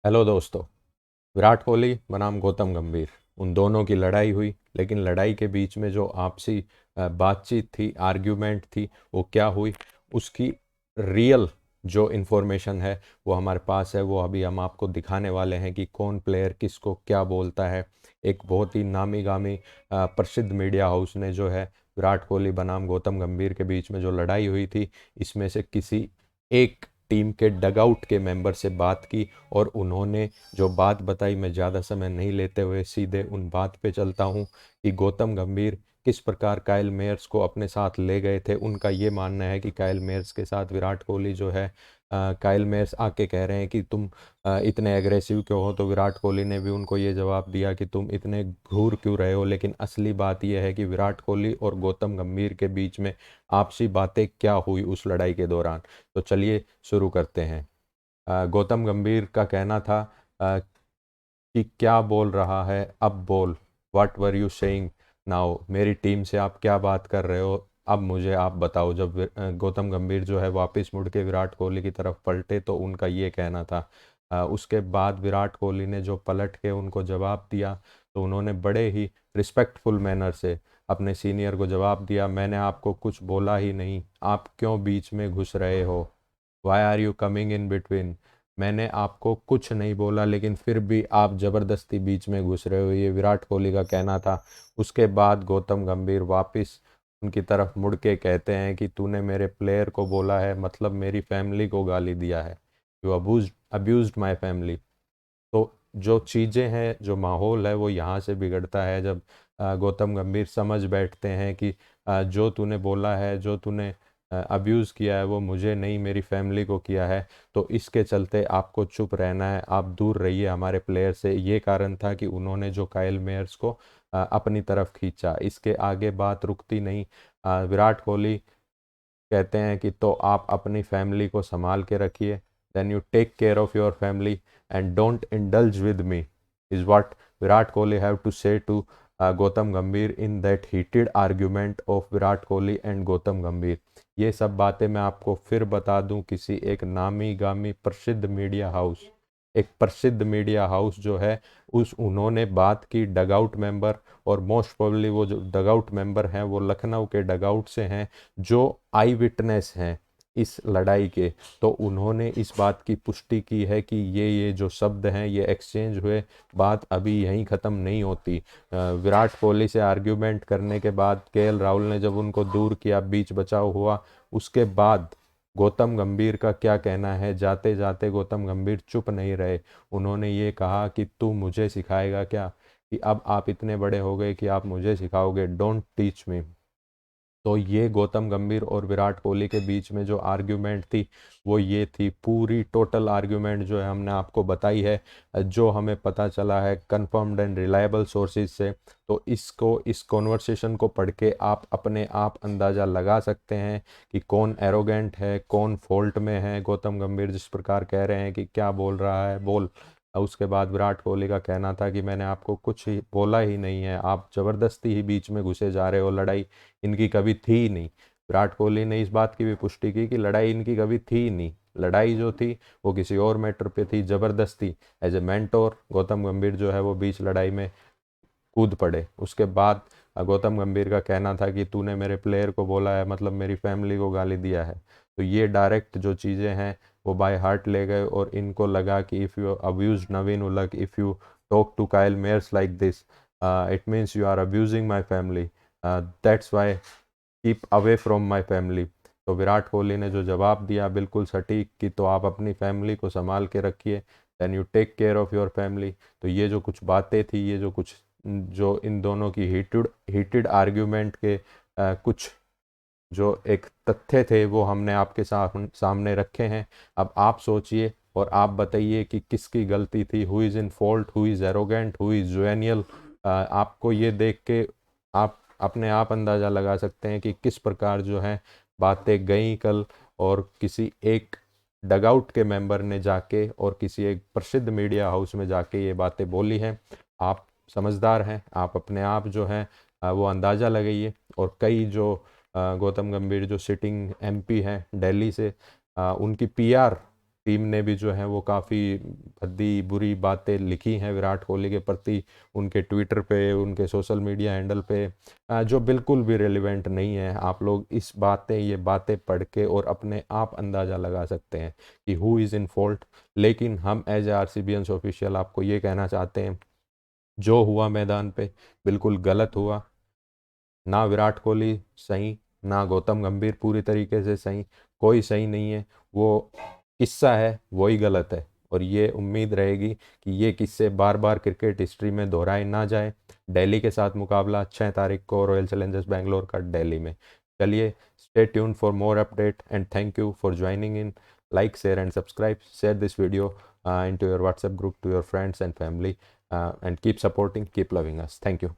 Hello दोस्तों। विराट कोहली बनाम गौतम गंभीर, उन दोनों की लड़ाई हुई, लेकिन लड़ाई के बीच में जो आपसी बातचीत थी, आर्ग्यूमेंट थी, वो क्या हुई, उसकी रियल जो इन्फॉर्मेशन है वो हमारे पास है। वो अभी हम आपको दिखाने वाले हैं कि कौन प्लेयर किसको क्या बोलता है। एक बहुत ही नामी गामी प्रसिद्ध मीडिया हाउस ने जो है विराट कोहली बनाम गौतम गंभीर के बीच में जो लड़ाई हुई थी, इसमें से किसी एक टीम के डगआउट के मेंबर से बात की और उन्होंने जो बात बताई, मैं ज़्यादा समय नहीं लेते हुए सीधे उन बात पे चलता हूँ कि गौतम गंभीर किस प्रकार काइल मेयर्स को अपने साथ ले गए थे। उनका ये मानना है कि काइल मेयर्स के साथ विराट कोहली जो है, काइल मेयर्स आके कह रहे हैं कि तुम इतने एग्रेसिव क्यों हो, तो विराट कोहली ने भी उनको ये जवाब दिया कि तुम इतने घूर क्यों रहे हो। लेकिन असली बात यह है कि विराट कोहली और गौतम गंभीर के बीच में आपसी बातें क्या हुई उस लड़ाई के दौरान। तो चलिए शुरू करते हैं। गौतम गंभीर का कहना था कि क्या बोल रहा है, अब बोल, what were you saying now, मेरी टीम से आप क्या बात कर रहे हो, अब मुझे आप बताओ। जब गौतम गंभीर जो है वापस मुड़ के विराट कोहली की तरफ पलटे तो उनका ये कहना था। उसके बाद विराट कोहली ने जो पलट के उनको जवाब दिया, तो उन्होंने बड़े ही रिस्पेक्टफुल मैनर से अपने सीनियर को जवाब दिया, मैंने आपको कुछ बोला ही नहीं, आप क्यों बीच में घुस रहे हो, why are you coming in between, मैंने आपको कुछ नहीं बोला लेकिन फिर भी आप ज़बरदस्ती बीच में घुस रहे हो, ये विराट कोहली का कहना था। उसके बाद गौतम गंभीर वापस उनकी तरफ मुड़ के कहते हैं कि तूने मेरे प्लेयर को बोला है, मतलब मेरी फैमिली को गाली दिया है, यू अब्यूज्ड माई फैमिली। तो जो चीज़ें हैं, जो माहौल है, वो यहाँ से बिगड़ता है जब गौतम गंभीर समझ बैठते हैं कि जो तूने बोला है, जो तूने अब्यूज़ किया है, वो मुझे नहीं मेरी फैमिली को किया है। तो इसके चलते आपको चुप रहना है, आप दूर रहिए हमारे प्लेयर से। ये कारण था कि उन्होंने जो काइल मेयर्स को अपनी तरफ खींचा। इसके आगे बात रुकती नहीं। विराट कोहली कहते हैं कि तो आप अपनी फैमिली को संभाल के रखिए, then you take care of your family and don't indulge with me, is what Virat Kohli have to say to Gautam Gambhir in that heated argument of Virat Kohli and Gautam Gambhir. ये सब बातें मैं आपको फिर बता दूं, किसी एक नामी गामी प्रसिद्ध मीडिया हाउस, एक प्रसिद्ध मीडिया हाउस जो है, उस उन्होंने बात की डगआउट मेंबर, और मोस्ट प्रोबेबली वो जो डगआउट मेंबर हैं वो लखनऊ के डगआउट से हैं, जो आई विटनेस हैं इस लड़ाई के। तो उन्होंने इस बात की पुष्टि की है कि ये जो शब्द हैं ये एक्सचेंज हुए, बात अभी यहीं ख़त्म नहीं होती। विराट कोहली से आर्ग्यूमेंट करने के बाद केएल राहुल ने जब उनको दूर किया, बीच बचाव हुआ, उसके बाद गौतम गंभीर का क्या कहना है, जाते जाते गौतम गंभीर चुप नहीं रहे। उन्होंने ये कहा कि तू मुझे सिखाएगा क्या, कि अब आप इतने बड़े हो गए कि आप मुझे सिखाओगे, डोंट टीच मी। तो ये गौतम गंभीर और विराट कोहली के बीच में जो आर्ग्यूमेंट थी, वो ये थी। पूरी टोटल आर्ग्यूमेंट जो है हमने आपको बताई है, जो हमें पता चला है कंफर्म्ड एंड रिलायबल सोर्सेज से। तो इस कॉन्वर्सेशन को पढ़ के आप अपने आप अंदाज़ा लगा सकते हैं कि कौन एरोगेंट है, कौन फॉल्ट में है। गौतम गंभीर जिस प्रकार कह रहे हैं कि क्या बोल रहा है, बोल। उसके बाद विराट कोहली का कहना था कि मैंने आपको कुछ ही बोला ही नहीं है, आप ज़बरदस्ती ही बीच में घुसे जा रहे हो, लड़ाई इनकी कभी थी ही नहीं। विराट कोहली ने इस बात की भी पुष्टि की कि लड़ाई इनकी कभी थी ही नहीं, लड़ाई जो थी वो किसी और मैटर पे थी, ज़बरदस्ती एज ए मेंटोर गौतम गंभीर जो है वो बीच लड़ाई में कूद पड़े। उसके बाद गौतम गंभीर का कहना था कि तूने मेरे प्लेयर को बोला है, मतलब मेरी फैमिली को गाली दिया है। तो ये डायरेक्ट जो चीज़ें हैं वो बाय हार्ट ले गए, और इनको लगा कि if you abuse Naveen Ulhaq, if you talk to Kyle Mayers like this, it means you are abusing my family, that's why keep away from my family. तो विराट कोहली ने जो जवाब दिया बिल्कुल सटीक, कि तो आप अपनी फैमिली को संभाल के रखिए, then you take care of your family. तो ये जो कुछ बातें थी, ये जो कुछ जो इन दोनों की हीटेड आर्ग्यूमेंट के कुछ जो एक तथ्य थे वो हमने आपके सामने रखे हैं। अब आप सोचिए और आप बताइए कि किसकी गलती थी, who is in fault, who is arrogant, who is genuine. आपको ये देख के आप अपने आप अंदाज़ा लगा सकते हैं कि किस प्रकार जो है बातें गई कल, और किसी एक डगआउट के मेंबर ने जाके और किसी एक प्रसिद्ध मीडिया हाउस में जाके ये बातें बोली हैं। आप समझदार हैं, आप अपने आप जो है वो अंदाज़ा लगाइए। और कई जो गौतम गंभीर जो सिटिंग एमपी हैं दिल्ली से, उनकी पीआर टीम ने भी जो है वो काफ़ी भद्दी बुरी बातें लिखी हैं विराट कोहली के प्रति, उनके ट्विटर पे, उनके सोशल मीडिया हैंडल पे, जो बिल्कुल भी रेलिवेंट नहीं है। आप लोग ये बातें पढ़ के और अपने आप अंदाज़ा लगा सकते हैं कि हु इज़ इन फॉल्ट। लेकिन हम एज ए आरसीबियंस ऑफिशियल आपको ये कहना चाहते हैं, जो हुआ मैदान पे बिल्कुल गलत हुआ। ना विराट कोहली सही, ना गौतम गंभीर पूरी तरीके से सही, कोई सही नहीं है। वो किस्सा है वही गलत है, और ये उम्मीद रहेगी कि ये किस्से बार बार क्रिकेट हिस्ट्री में दोहराए ना जाए। दिल्ली के साथ मुकाबला 6 तारीख को रॉयल चैलेंजर्स बैंगलोर का दिल्ली में। चलिए, stay tune for more update and thank you for joining in. Like, share and subscribe, share this video into your WhatsApp group to your friends and family, and keep supporting, keep loving us. Thank you.